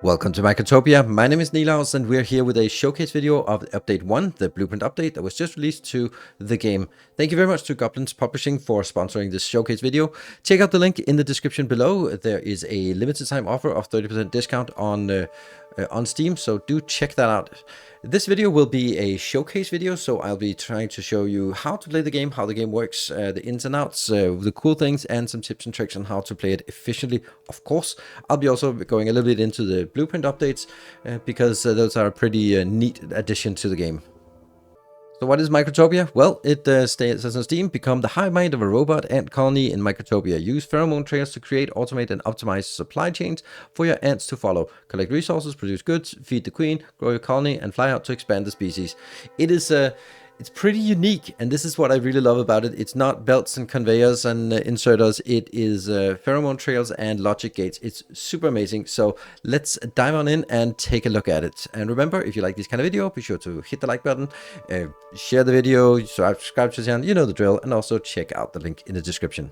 Welcome to Microtopia. My name is Nilaus and we're here with a showcase video of Update 1, the blueprint update that was just released to the game. Thank you very much to Goblins Publishing for sponsoring this showcase video. Check out the link in the description below. There is a limited time offer of 30% discount on Steam, so do check that out. This video will be a showcase video, so I'll be trying to show you how to play the game, how the game works, the ins and outs, the cool things, and some tips and tricks on how to play it efficiently. Of course, I'll be also going a little bit into the blueprint updates because those are a pretty neat addition to the game. So what is Microtopia? Well, it says on Steam, become the hive mind of a robot ant colony in Microtopia. Use pheromone trails to create, automate, and optimize supply chains for your ants to follow. Collect resources, produce goods, feed the queen, grow your colony, and fly out to expand the species. It is it's pretty unique, and this is what I really love about it. It's not belts and conveyors and inserters. It is pheromone trails and logic gates. It's super amazing. So let's dive on in and take a look at it. And remember, if you like this kind of video, be sure to hit the like button, share the video, subscribe to the channel, you know the drill, and also check out the link in the description.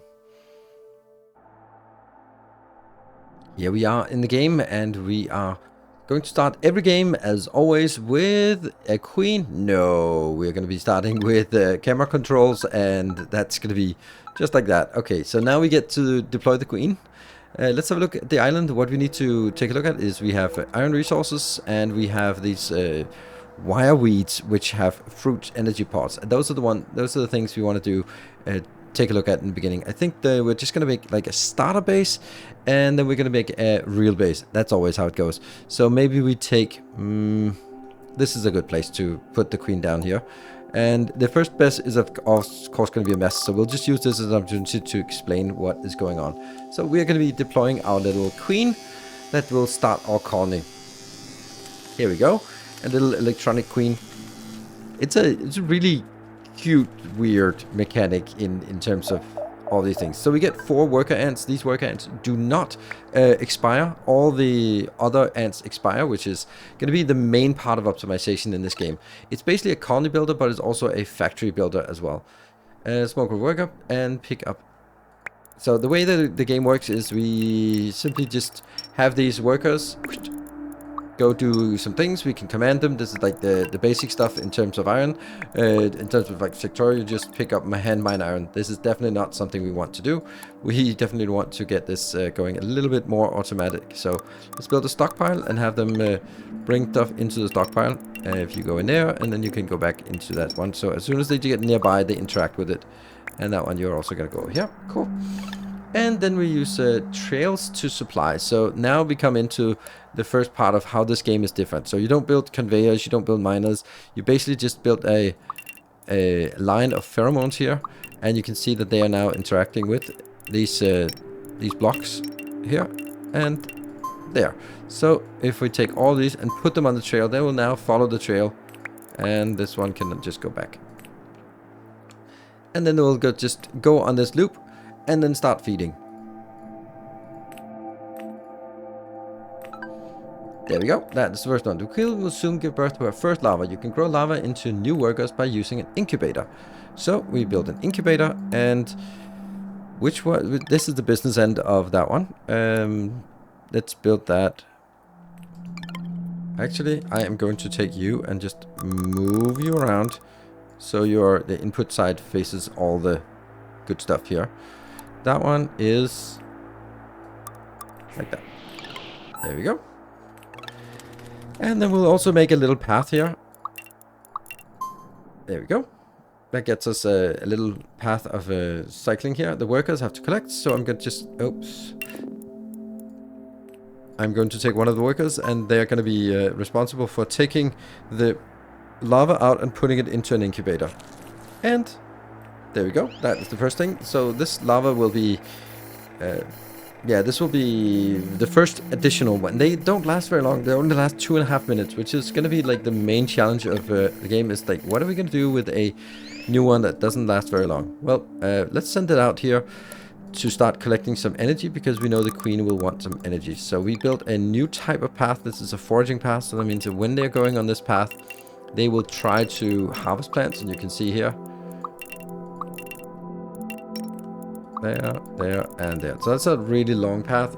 Here we are in the game, and we are going to start every game, as always, with a queen. No, we're going to be starting with camera controls, and that's going to be just like that. Okay, so now we get to deploy the queen. Let's have a look at the island. What we need to take a look at is we have iron resources, and we have these wire weeds, which have fruit energy pods. And those are the things we want to do. Take a look at in the beginning. I think we're just going to make like a starter base, and then we're going to make a real base. That's always how it goes. So maybe we take... this is a good place to put the queen down here. And the first base is of course going to be a mess. So we'll just use this as an opportunity to explain what is going on. So we're going to be deploying our little queen that will start our colony. Here we go. A little electronic queen. It's a really cute, weird mechanic in terms of all these things. So we get 4 worker ants. These worker ants do not expire. All the other ants expire, which is going to be the main part of optimization in this game. It's basically a colony builder, but it's also a factory builder as well. Smoke will work up and pick up. So the way that the game works is we simply just have these workers go do some things. We can command them. This is like the basic stuff in terms of iron. In terms of like sectorial, you just pick up hand mine iron. This is definitely not something we want to do. We definitely want to get this going a little bit more automatic. So let's build a stockpile and have them bring stuff into the stockpile. If you go in there, and then you can go back into that one. So as soon as they get nearby, they interact with it. And that one you're also going to go here. Cool. And then we use trails to supply. So now we come into the first part of how this game is different. So you don't build conveyors, you don't build miners. You basically just build a line of pheromones here. And you can see that they are now interacting with these blocks here and there. So if we take all these and put them on the trail, they will now follow the trail. And this one can just go back. And then they will just go on this loop and then start feeding. There we go. That's the first one. The queen will soon give birth to her first larva. You can grow larva into new workers by using an incubator. So we build an incubator, and which one? This is the business end of that one. Let's build that. Actually, I am going to take you and just move you around so the input side faces all the good stuff here. That one is like that. There we go. And then we'll also make a little path here. There we go. That gets us a little path of cycling here. The workers have to collect, so I'm going to just... Oops. I'm going to take one of the workers, and they're going to be responsible for taking the lava out and putting it into an incubator. And there we go. That is the first thing. So this lava will be... yeah, this will be the first additional one. They don't last very long. They only last 2.5 minutes, which is going to be like the main challenge of the game. Is like, what are we going to do with a new one that doesn't last very long? Well, let's send it out here to start collecting some energy, because we know the queen will want some energy. So we built a new type of path. This is a foraging path. So that means that when they're going on this path, they will try to harvest plants. And you can see here, there, and there. So that's a really long path.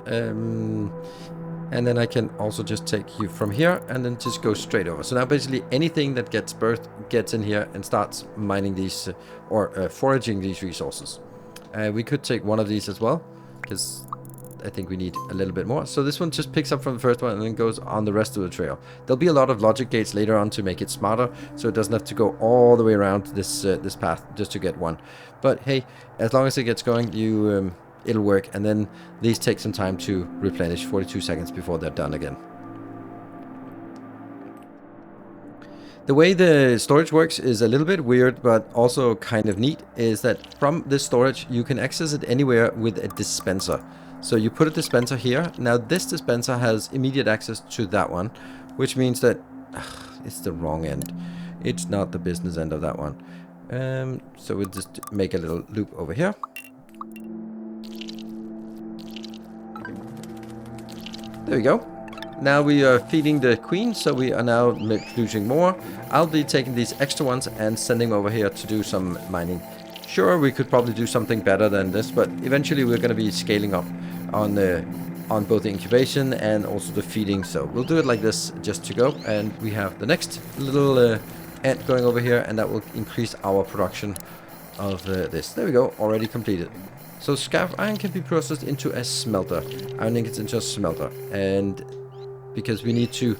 And then I can also just take you from here and then just go straight over. So now basically anything that gets birthed gets in here and starts mining these or foraging these resources. We could take one of these as well, because I think we need a little bit more. So this one just picks up from the first one and then goes on the rest of the trail. There'll be a lot of logic gates later on to make it smarter, so it doesn't have to go all the way around this this path just to get one. But hey, as long as it gets going, it'll work. And then these take some time to replenish, 42 seconds before they're done again. The way the storage works is a little bit weird, but also kind of neat, is that from this storage, you can access it anywhere with a dispenser. So you put a dispenser here. Now this dispenser has immediate access to that one, which means that it's the wrong end. It's not the business end of that one. So we'll just make a little loop over here. There we go. Now we are feeding the queen, so we are now producing more. I'll be taking these extra ones and sending over here to do some mining. Sure, we could probably do something better than this, but eventually we're going to be scaling up on both the incubation and also the feeding. So we'll do it like this just to go. And we have the next little ant going over here, and that will increase our production of this. There we go, already completed. So scrap iron can be processed into a smelter. Iron ingots into a smelter. And because we need to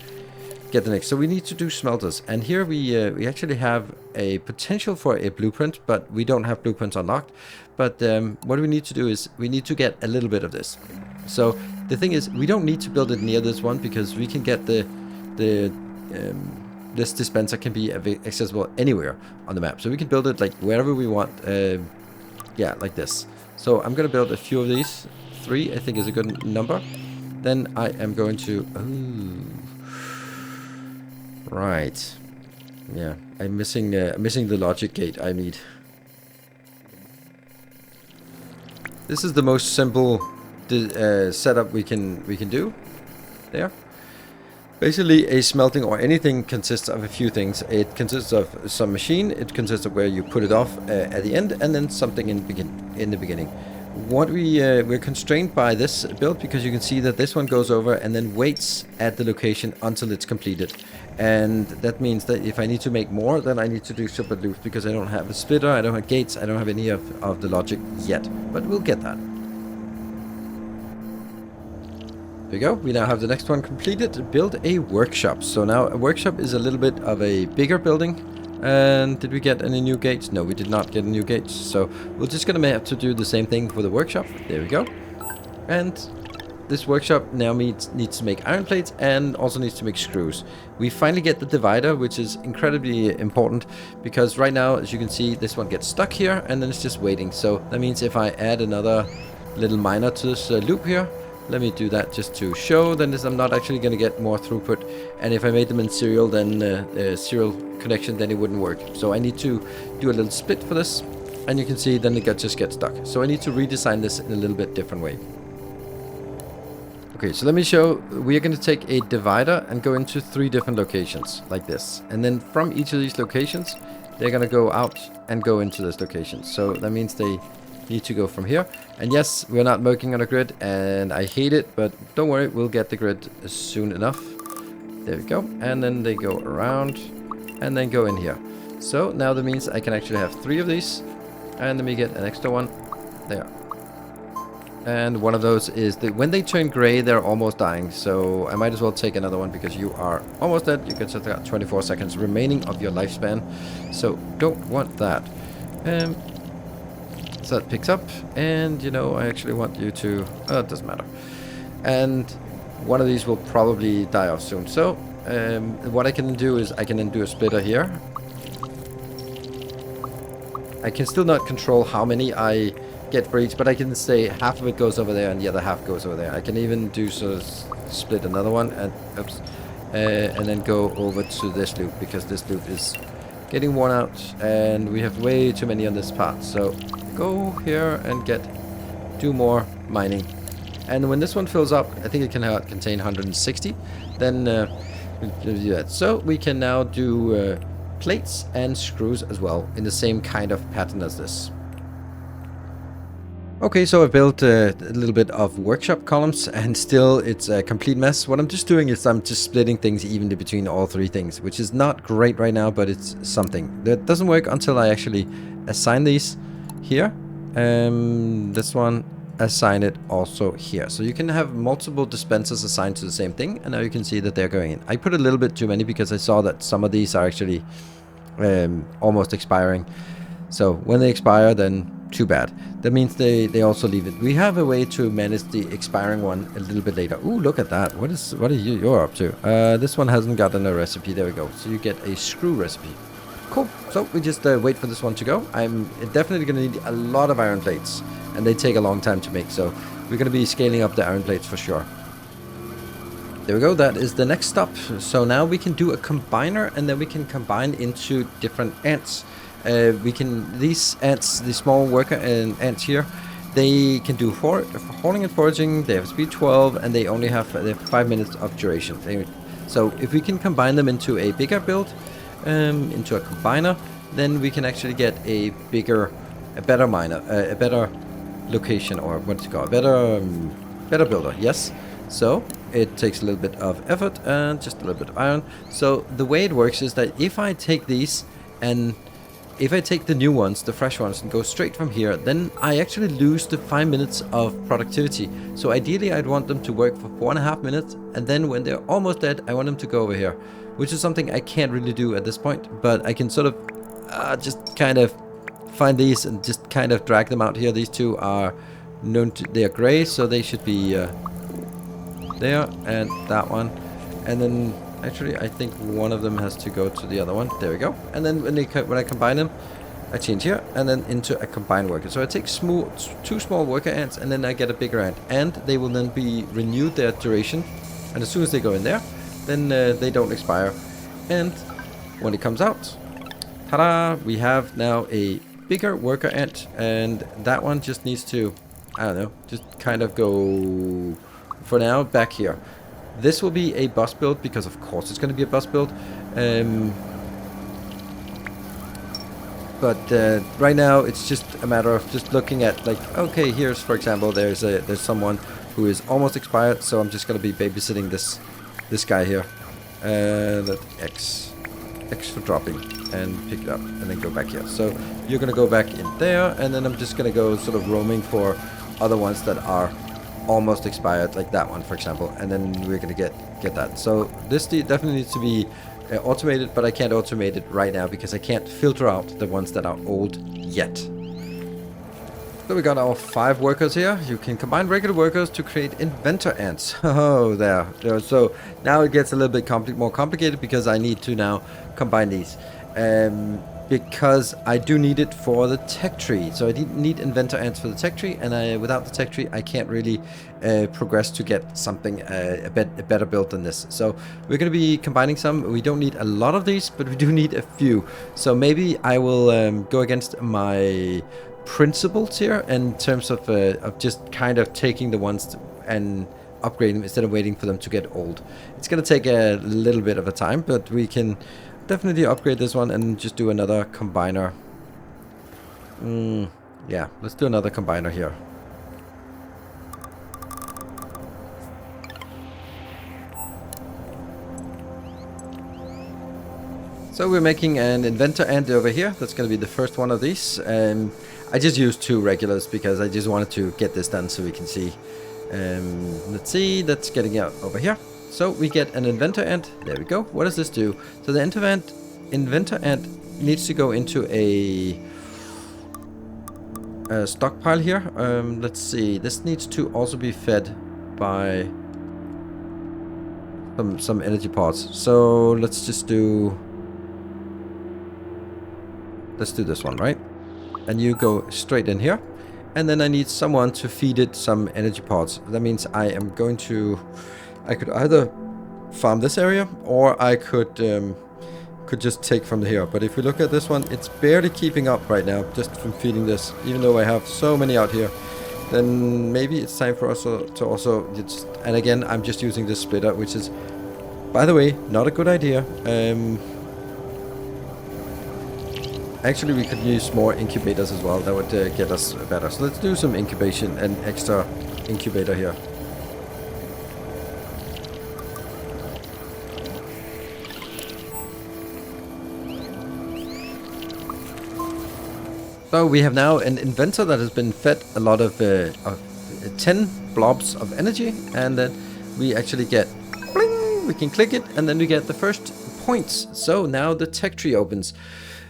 get the next. So we need to do smelters. And here we actually have a potential for a blueprint, but we don't have blueprints unlocked. But what we need to do is we need to get a little bit of this. So the thing is, we don't need to build it near this one, because we can get this dispenser can be accessible anywhere on the map. So we can build it like wherever we want. Yeah, like this. So I'm going to build a few of these. 3, I think, is a good number. Then I am going to... Right. Yeah, I'm missing the logic gate I need. This is the most simple setup we can do. There. Basically, a smelting or anything consists of a few things. It consists of some machine. It consists of where you put it off at the end, and then something in the beginning. What we're constrained by this build, because you can see that this one goes over and then waits at the location until it's completed. And that means that if I need to make more, then I need to do super loops, because I don't have a splitter, I don't have gates, I don't have any of the logic yet. But we'll get that. There we go. We now have the next one completed. Build a workshop. So now a workshop is a little bit of a bigger building. And did we get any new gates? No, we did not get new gates. So we're just going to have to do the same thing for the workshop. There we go. And this workshop now needs to make iron plates and also needs to make screws. We finally get the divider, which is incredibly important, because right now, as you can see, this one gets stuck here and then it's just waiting. So that means if I add another little miner to this loop here, let me do that just to show, then I'm not actually going to get more throughput. And if I made them in serial, then serial connection, then it wouldn't work. So I need to do a little split for this, and you can see then it just gets stuck. So I need to redesign this in a little bit different way. Okay, so let me show. We are going to take a divider and go into 3 different locations like this. And then from each of these locations, they're going to go out and go into this location. So that means they need to go from here. And yes, we're not working on a grid, and I hate it, but don't worry, we'll get the grid soon enough. There we go. And then they go around and then go in here. So now that means I can actually have 3 of these, and let me get an extra one there. And one of those is that when they turn gray, they're almost dying. So I might as well take another one, because you are almost dead. You can just got 24 seconds remaining of your lifespan, so don't want that. So that picks up, and you know, I actually want you to... Oh, it doesn't matter. And one of these will probably die off soon. So what I can do is I can then do a splitter here. I can still not control how many I get for each, but I can say half of it goes over there and the other half goes over there. I can even do so, split another one, and oops, and then go over to this loop, because this loop is getting worn out and we have way too many on this path. So go here and do more mining. And when this one fills up, I think it can contain 160. Then we'll do that. So we can now do plates and screws as well in the same kind of pattern as this. Okay, so I built a little bit of workshop columns, and still it's a complete mess. What I'm just doing is I'm just splitting things evenly between all three things, which is not great right now, but it's something. That doesn't work until I actually assign these here. This one, assign it also here. So you can have multiple dispensers assigned to the same thing, and now you can see that they're going in. I put a little bit too many because I saw that some of these are actually almost expiring. So when they expire, then too bad. That means they also leave it. We have a way to manage the expiring one a little bit later. Ooh, look at that. What are you're up to? This one hasn't gotten a recipe. There we go. So you get a screw recipe. Cool. So we just wait for this one to go. I'm definitely going to need a lot of iron plates, and they take a long time to make. So we're going to be scaling up the iron plates for sure. There we go. That is the next stop. So now we can do a combiner, and then we can combine into different ants. These ants, the small worker ants here, they can do hauling and foraging. They have speed 12, and they only have 5 minutes of duration. So if we can combine them into a bigger build, into a combiner, then we can actually get a better miner, a better location, or what's it called, better builder. Yes. So it takes a little bit of effort and just a little bit of iron. So the way it works is that if I take these and if I take the new ones, the fresh ones, and go straight from here, then I actually lose the 5 minutes of productivity. So ideally I'd want them to work for 4.5 minutes, and then when they're almost dead, I want them to go over here, which is something I can't really do at this point, but I can sort of just kind of find these and just kind of drag them out here. These two are known to, they are gray, so they should be there, and that one, and then actually, I think one of them has to go to the other one. There we go. And then when I combine them, I change here and then into a combined worker. So I take two small worker ants, and then I get a bigger ant. And they will then be renewed their duration. And as soon as they go in there, then they don't expire. And when it comes out, ta-da! We have now a bigger worker ant. And that one just needs to, I don't know, just kind of go, for now, back here. This will be a bus build, because of course it's going to be a bus build. But right now it's just a matter of just looking at, like, okay, here's, for example, there's someone who is almost expired, so I'm just going to be babysitting this guy here. That X for dropping, and pick it up and then go back here. So you're going to go back in there, and then I'm just going to go sort of roaming for other ones that are almost expired, like that one, for example, and then we're gonna get that. So this definitely needs to be automated, but I can't automate it right now because I can't filter out the ones that are old yet. So we got our 5 workers here. You can combine regular workers to create inventor ants. Oh, there. So now it gets a little bit more complicated, because I need to now combine these. Because I do need it for the tech tree. So I need inventor ants for the tech tree, and without the tech tree I can't really progress to get something a better build than this. So we're going to be combining some. We don't need a lot of these, but we do need a few. So maybe I will go against my principles here in terms of just kind of taking the ones and upgrade them instead of waiting for them to get old. It's going to take a little bit of a time, but we can definitely upgrade this one and just do another combiner. Yeah, let's do another combiner here. So we're making an inventor ant over here. That's going to be the first one of these. I just used 2 regulars because I just wanted to get this done so we can see. Let's see, that's getting out over here. So we get an inventor ant. There we go. What does this do? So the inventor ant needs to go into a stockpile here. Let's see. This needs to also be fed by some energy pods. So let's just do. Let's do this one, right? And you go straight in here. And then I need someone to feed it some energy pods. That means I am going to. I could either farm this area, or I could just take from here. But if we look at this one, it's barely keeping up right now just from feeding this, even though I have so many out here. Then maybe it's time for us to also just, and again, I'm just using this splitter, which is, by the way, not a good idea. Actually, we could use more incubators as well. That would get us better. So let's do some incubation and extra incubator here. So we have now an inventor that has been fed a lot of 10 blobs of energy, and then we actually get, bling, we can click it, and then we get the first points. So now the tech tree opens.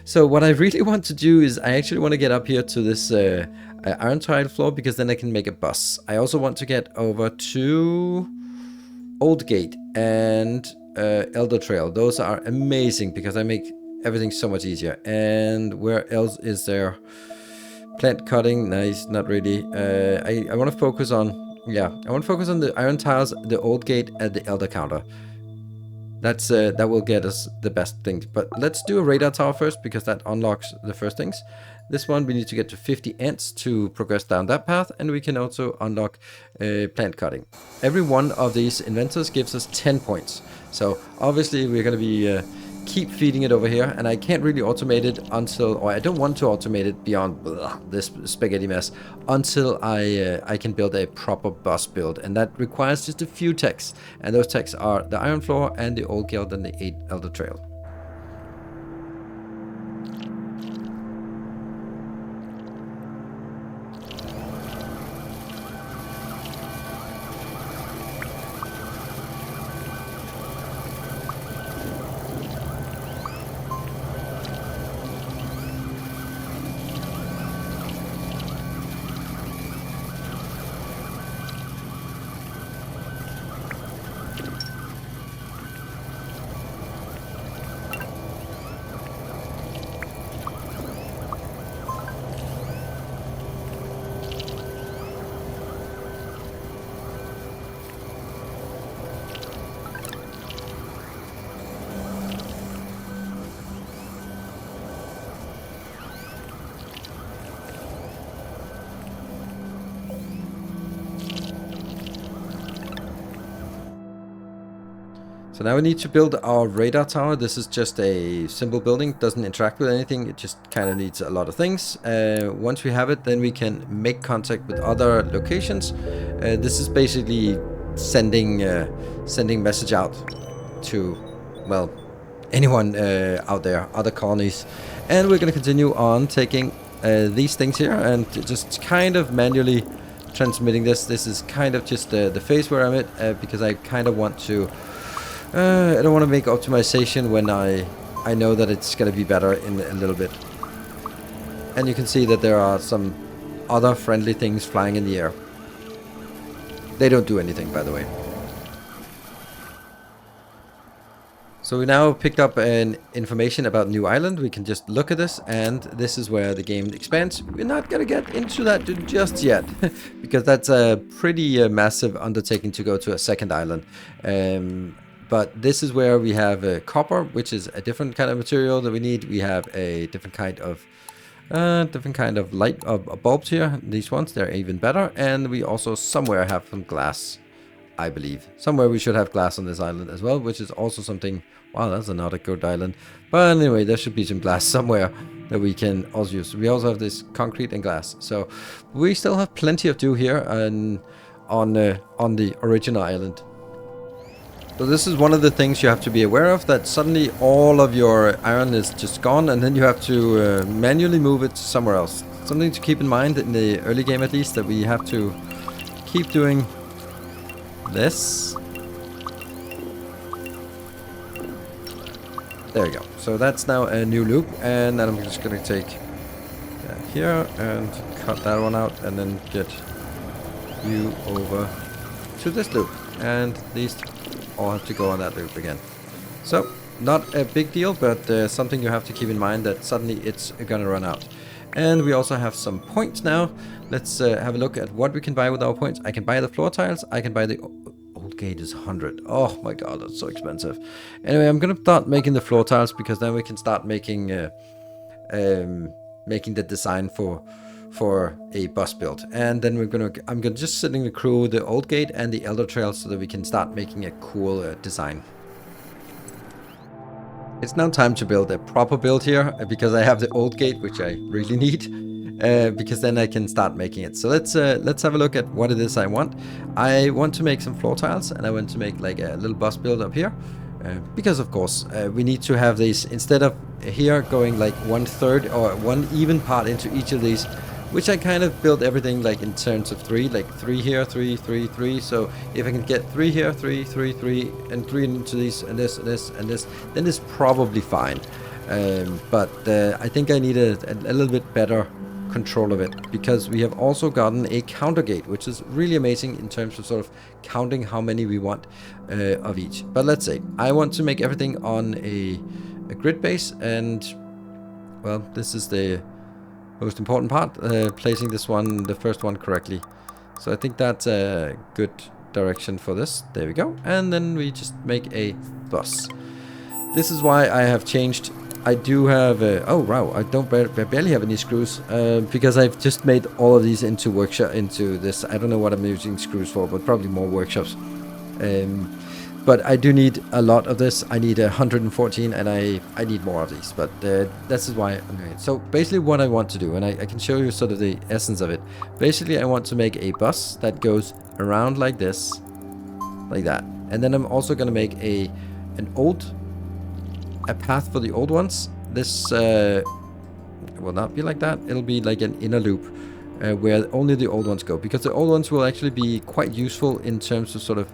So what I really want to do is I actually want to get up here to this iron tile floor, because then I can make a bus. I also want to get over to Old Gate and Elder Trail. Those are amazing because I make everything so much easier. And where else is there? Plant cutting, nice, not really. I want to focus on, I want to focus on the iron tiles, the Old Gate, and the Elder Counter. That's that will get us the best things. But let's do a radar tower first, because that unlocks the first things. This one we need to get to 50 ants to progress down that path, and we can also unlock plant cutting. Every one of these inventors gives us 10 points. So obviously we're going to be keep feeding it over here, and I can't really automate it until, or I don't want to automate it beyond this spaghetti mess until I can build a proper bus build, and that requires just a few techs, and those techs are the iron floor and the old guild and the elder trail. So now we need to build our radar tower. This is just a simple building, doesn't interact with anything, it just kind of needs a lot of things. Once we have it, then we can make contact with other locations. This is basically sending message out to, well, anyone out there, other colonies. And we're going to continue on taking these things here and just kind of manually transmitting this. This is kind of just the phase where I'm at, because I kind of want to... I don't want to make optimization when I know that it's going to be better in a little bit. And you can see that there are some other friendly things flying in the air. They don't do anything, by the way. So we now picked up an information about New Island. We can just look at this, and this is where the game expands. We're not going to get into that just yet, because that's a pretty massive undertaking to go to a second island. But this is where we have copper, which is a different kind of material that we need. We have a different kind of light bulbs here. These ones, they're even better. And we also somewhere have some glass, I believe. Somewhere we should have glass on this island as well, which is also something... Wow, that's not a good island. But anyway, there should be some glass somewhere that we can also use. We also have this concrete and glass. So we still have plenty of do here on the original island. So this is one of the things you have to be aware of, that suddenly all of your iron is just gone, and then you have to manually move it somewhere else. Something to keep in mind in the early game, at least, that we have to keep doing this. There we go. So that's now a new loop, and then I'm just going to take that here and cut that one out, and then get you over to this loop. And these all have to go on that loop again. So not a big deal, but something you have to keep in mind, that suddenly it's gonna run out. And we also have some points now. Let's have a look at what we can buy with our points. I can buy the floor tiles. I can buy the old gate is 100. Oh my god, that's so expensive. Anyway, I'm gonna start making the floor tiles, because then we can start making making the design for a bus build. And then I'm gonna just sitting the crew the old gate and the elder trail, so that we can start making a cool design. It's now time to build a proper build here because I have the old gate, which I really need, because then I can start making it. So let's have a look at what it is I want. I want to make some floor tiles, and I want to make like a little bus build up here, because of course we need to have these, instead of here going like 1/3 or one even part into each of these, which I kind of built everything like in terms of 3, like 3 here, 3, 3, 3. So if I can get 3 here, 3, 3, 3, and 3 into these, and this, and this, and this, then it's probably fine. But I think I need a little bit better control of it, because we have also gotten a counter gate, which is really amazing in terms of sort of counting how many we want of each. But let's say I want to make everything on a grid base, and well, this is the most important part, placing this one, the first one, correctly. So I think that's a good direction for this. There we go. And then we just make a bus. This is why I have changed. I do have oh wow, I barely have any screws, because I've just made all of these into workshop, into this. I don't know what I'm using screws for, but probably more workshops. But I do need a lot of this. I need 114, and I need more of these. But this is why I'm doing it. So basically what I want to do, and I can show you sort of the essence of it. Basically I want to make a bus that goes around like this, like that. And then I'm also going to make a path for the old ones. This will not be like that. It'll be like an inner loop, where only the old ones go. Because the old ones will actually be quite useful in terms of sort of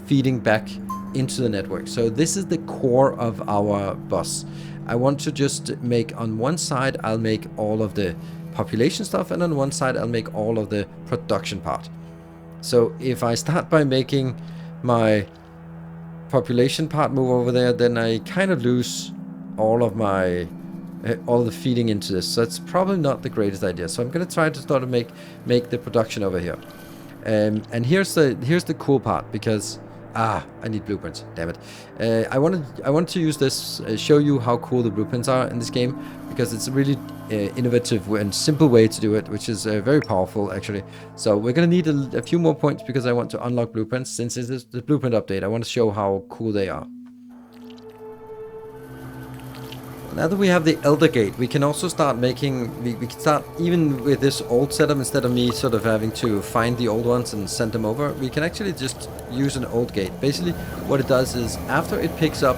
feeding back into the network. So this is the core of our bus. I want to just make, on one side I'll make all of the population stuff, and on one side I'll make all of the production part. So if I start by making my population part move over there, then I kind of lose all of my all the feeding into this. So it's probably not the greatest idea. So I'm going to try to sort of make the production over here. And here's the cool part, because I need blueprints. Damn it! I wanted to use this, show you how cool the blueprints are in this game, because it's a really innovative and simple way to do it, which is very powerful actually. So we're gonna need a few more points, because I want to unlock blueprints. Since this is the blueprint update, I want to show how cool they are. Now that we have the Elder Gate, we can also start making, we can start, even with this old setup, instead of me sort of having to find the old ones and send them over, we can actually just use an old gate. Basically, what it does is, after it picks up,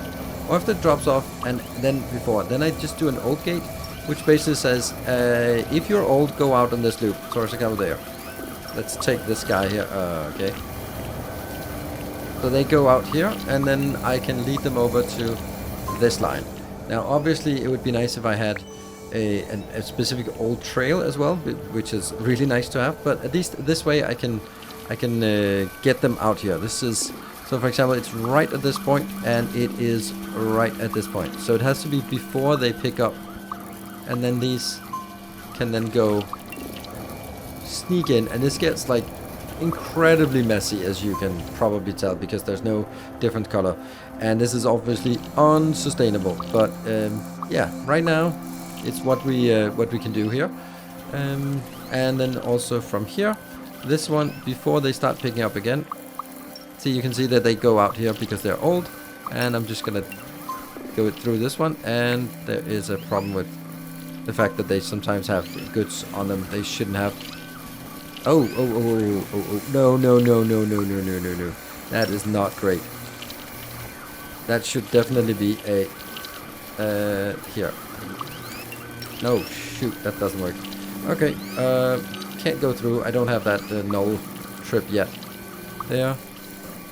or after it drops off, and then before, then I just do an old gate, which basically says, if you're old, go out on this loop. Towards over there. Let's take this guy here, okay. So they go out here, and then I can lead them over to this line. Now, obviously, it would be nice if I had a specific old trail as well, which is really nice to have. But at least this way, I can get them out here. This is, so for example, it's right at this point, and it is right at this point. So it has to be before they pick up, and then these can then go sneak in, and this gets like incredibly messy, as you can probably tell, because there's no different color, and this is obviously unsustainable. But yeah, right now it's what we can do here. And then also from here, this one, before they start picking up again, see, you can see that they go out here because they're old, and I'm just gonna go through this one. And there is a problem with the fact that they sometimes have goods on them they shouldn't have. Oh, no. That is not great. That should definitely be a, here. No, shoot, that doesn't work. Okay, can't go through. I don't have that null trip yet. There,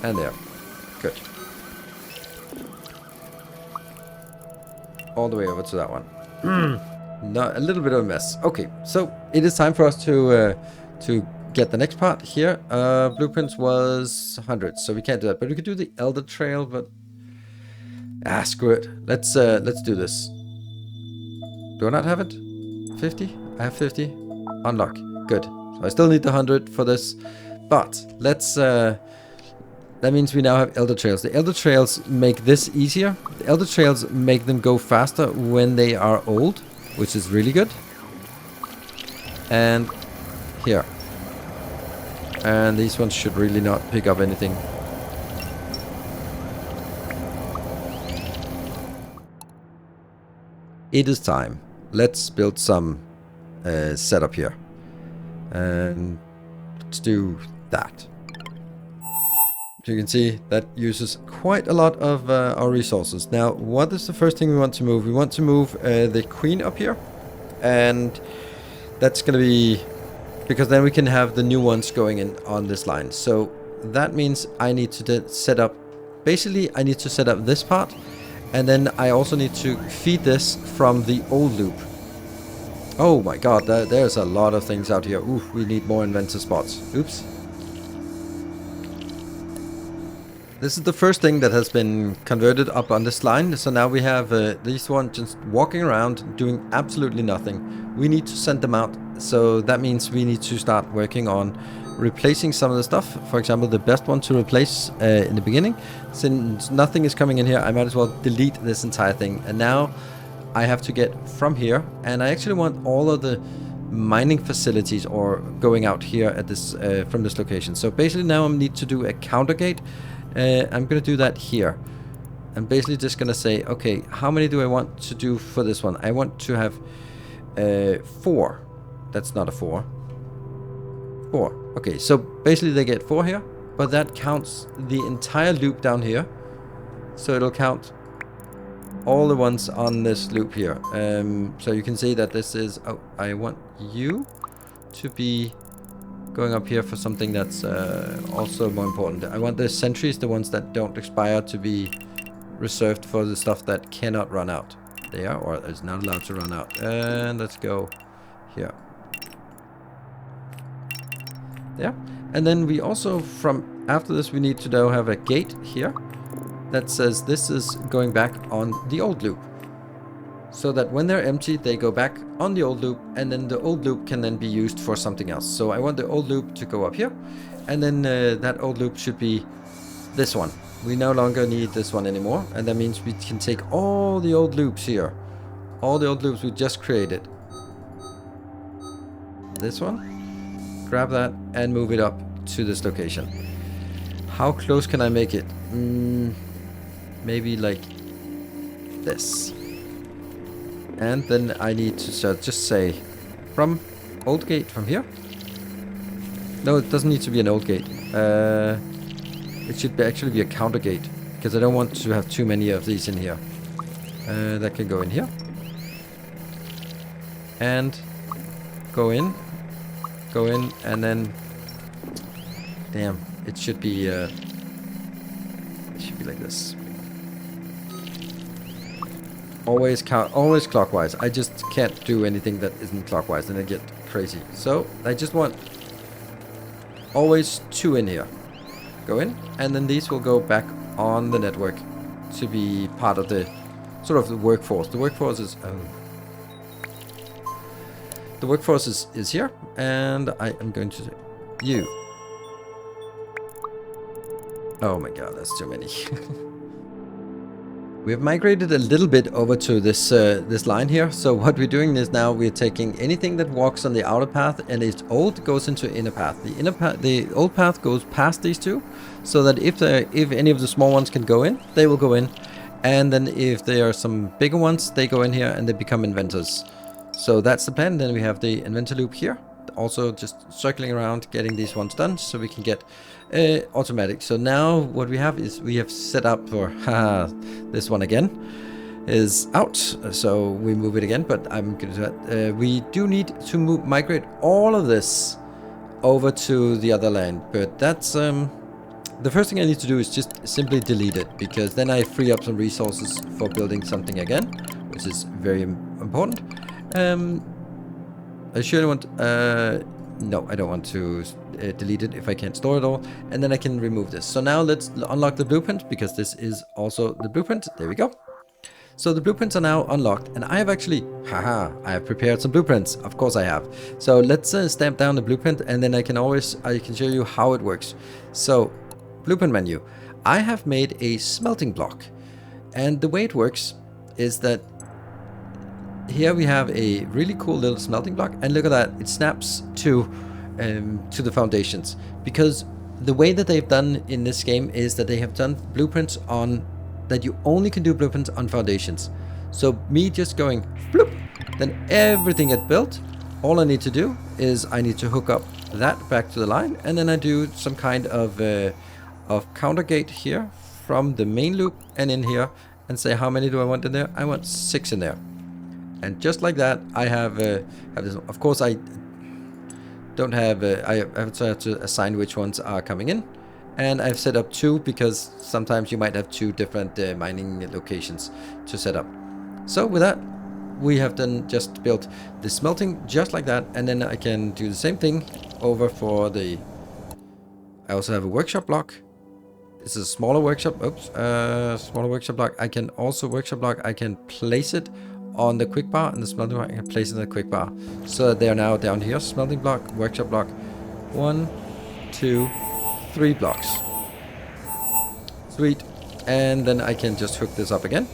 and there. Good. All the way over to that one. No, a little bit of a mess. Okay, so it is time for us to get the next part here. Blueprints was 100, so we can't do that. But we could do the Elder Trail, but screw it. Let's do this. Do I not have it? 50? I have 50. Unlock. Good. So I still need the 100 for this, but let's. That means we now have Elder Trails. The Elder Trails make this easier. The Elder Trails make them go faster when they are old, which is really good. And here. And these ones should really not pick up anything. it is time. Let's build some setup here. And let's do that. So you can see that uses quite a lot of our resources. Now, what is the first thing we want to move? We want to move the queen up here. And that's going to be... because then we can have the new ones going in on this line. So that means I need to set up... basically, I need to set up this part. And then I also need to feed this from the old loop. Oh my god, there's a lot of things out here. Oof, we need more inventor spots. Oops. This is the first thing that has been converted up on this line. So now we have these ones just walking around doing absolutely nothing. We need to send them out. So that means we need to start working on replacing some of the stuff. For example, the best one to replace in the beginning. Since nothing is coming in here, I might as well delete this entire thing. And now I have to get from here. And I actually want all of the mining facilities or going out here at this from this location. So basically now I need to do a counter gate. I'm going to do that here. I'm basically just going to say, okay, how many do I want to do for this one? I want to have 4. That's not a 4. 4. Okay, so basically they get 4 here, but that counts the entire loop down here. So it'll count all the ones on this loop here. So you can see that this is... oh, I want you to be going up here for something that's also more important. I want the sentries, the ones that don't expire, to be reserved for the stuff that cannot run out. They are, or is not allowed to run out. And let's go here. There. And then we also, from after this, we need to now have a gate here that says this is going back on the old loop. So that when they're empty, they go back on the old loop, and then the old loop can then be used for something else. So I want the old loop to go up here, and then that old loop should be this one. We no longer need this one anymore, and that means we can take all the old loops here. All the old loops we just created. This one. Grab that and move it up to this location. How close can I make it? Maybe like this. And then I need to just say from old gate from here. No, it doesn't need to be an old gate. It should actually be a counter gate, because I don't want to have too many of these in here. That can go in here. And go in, and then... damn, it should be like this. Always clockwise. I just can't do anything that isn't clockwise, and I get crazy. So I just want always 2 in here. Go in, and then these will go back on the network to be part of the sort of the workforce. The workforce is is here, and I am going to say you. Oh my god, that's too many. We have migrated a little bit over to this this line here. So what we're doing is now we're taking anything that walks on the outer path and is old goes into inner path. The old path goes past these two, so that if any of the small ones can go in, they will go in, and then if there are some bigger ones, they go in here and they become inventors. So that's the plan. Then we have the inventor loop here, also just circling around, getting these ones done, so we can get automatic. So now what we have is we have set up for this one again is out, so we move it again, but I'm going to do that. We do need to migrate all of this over to the other land, but that's the first thing I need to do is just simply delete it, because then I free up some resources for building something again, which is very important. I surely want no, I don't want to delete it if I can't store it all, and then I can remove this. So now let's unlock the blueprint, because this is also the blueprint. There we go. So the blueprints are now unlocked, and I have actually, I have prepared some blueprints. Of course I have. So let's stamp down the blueprint, and then I can show you how it works. So blueprint menu. I have made a smelting block, and the way it works is that here we have a really cool little smelting block, and look at that, it snaps to the foundations, because the way that they've done in this game is that they have done blueprints on that you only can do blueprints on foundations. So me just going bloop, then everything gets built. All I need to do is I need to hook up that back to the line, and then I do some kind of counter gate here from the main loop and in here, and say how many do I want in there? I want 6 in there. And just like that, I have this. Of course, I don't have. I have to assign which ones are coming in, and I've set up 2 because sometimes you might have 2 different mining locations to set up. So with that, we have then just built the smelting just like that, and then I can do the same thing over for the. I also have a workshop block. This is a smaller workshop. Oops, smaller workshop block. I can also workshop block. I can place it on the quick bar, and the smelting block I can place it in the quick bar. So they are now down here. Smelting block, workshop block. 1, 2, 3 blocks. Sweet. And then I can just hook this up again.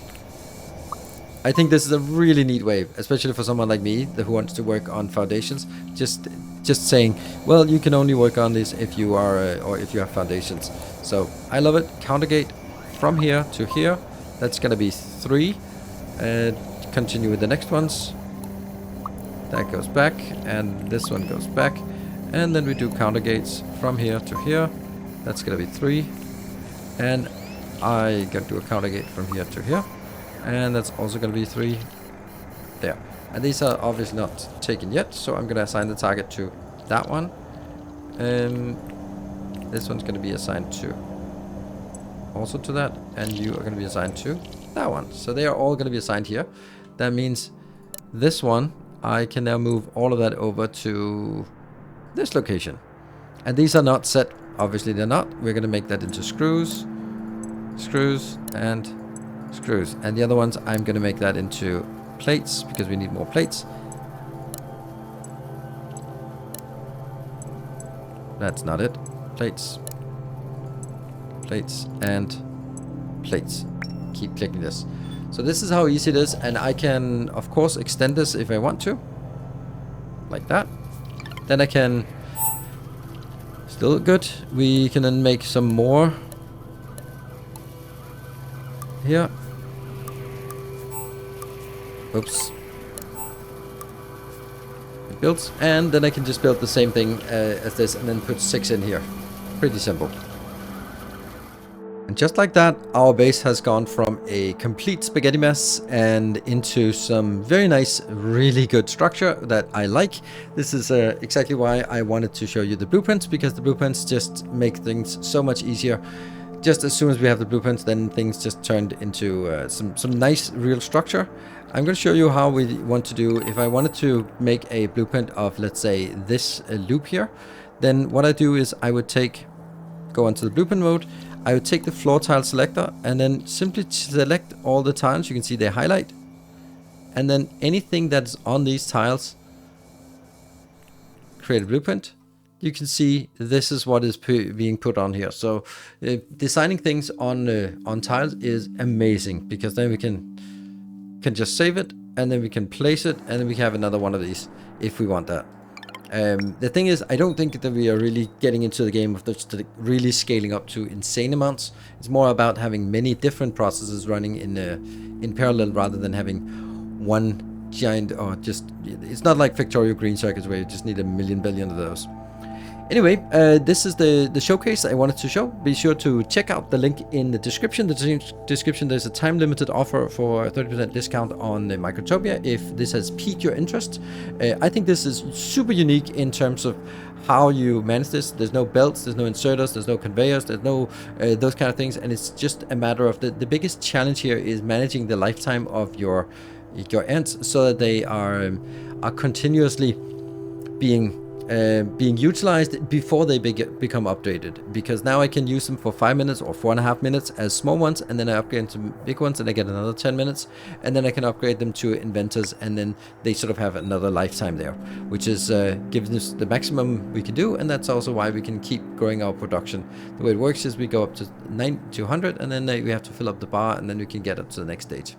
I think this is a really neat way, especially for someone like me who wants to work on foundations. Just saying, well, you can only work on this if you are or if you have foundations. So I love it. Counter gate from here to here. That's gonna be 3. Continue with the next ones. That goes back, and this one goes back, and then we do counter gates from here to here. That's gonna be 3, and I gotta do a counter gate from here to here, and that's also gonna be 3 there. And these are obviously not taken yet, so I'm gonna assign the target to that one. This one's gonna be assigned to also to that, and you are gonna be assigned to that one. So they are all gonna be assigned here. That means this one, I can now move all of that over to this location. And these are not set, obviously they're not. We're gonna make that into screws, screws, and screws. And the other ones, I'm gonna make that into plates, because we need more plates. That's not it. Plates, plates, and plates. Keep clicking this. So this is how easy it is, and I can of course extend this if I want to, like that. Then I can, still good, we can then make some more here. Oops. It builds, and then I can just build the same thing as this, and then put 6 in here. Pretty simple. And just like that, our base has gone from a complete spaghetti mess and into some very nice, really good structure that I like. This is exactly why I wanted to show you the blueprints, because the blueprints just make things so much easier. Just as soon as we have the blueprints, then things just turned into some nice real structure. I'm going to show you how we want to do. If I wanted to make a blueprint of, let's say, this loop here, then what I do is I would go onto the blueprint mode. I would take the floor tile selector and then simply select all the tiles. You can see they highlight. And then anything that's on these tiles, create a blueprint. You can see this is what is being put on here. So designing things on tiles is amazing, because then we can just save it, and then we can place it, and then we have another one of these if we want that. The thing is, I don't think that we are really getting into the game of really scaling up to insane amounts. It's more about having many different processes running in parallel, rather than having one giant, or just, it's not like Victoria Green circuits where you just need a million billion of those. Anyway, this is the showcase I wanted to show. Be sure to check out the link in the description. The description, there's a time-limited offer for a 30% discount on Microtopia if this has piqued your interest. I think this is super unique in terms of how you manage this. There's no belts, there's no inserters, there's no conveyors, there's no those kind of things, and it's just a matter of the biggest challenge here is managing the lifetime of your ants, so that they are continuously being utilized before they become updated. Because now I can use them for 5 minutes or 4.5 minutes as small ones, and then I upgrade them to big ones and I get another 10 minutes, and then I can upgrade them to inventors, and then they sort of have another lifetime there, which is giving us the maximum we can do. And that's also why we can keep growing our production. The way it works is we go up to 100, and then we have to fill up the bar, and then we can get up to the next stage.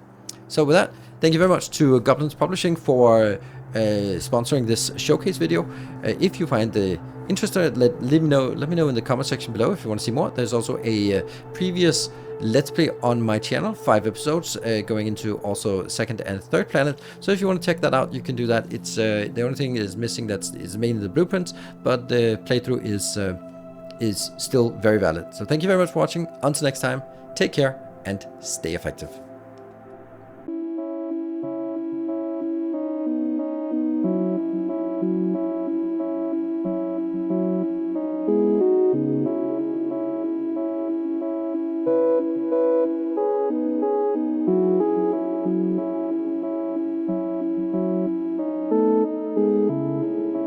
So with that, thank you very much to Goblins Publishing for sponsoring this showcase video. If you find the interested, let me know in the comment section below if you want to see more. There's also a previous Let's Play on my channel, 5 episodes, going into also second and third planet. So if you want to check that out, you can do that. It's the only thing is missing is mainly the blueprints, but the playthrough is still very valid. So thank you very much for watching. Until next time, take care and stay effective.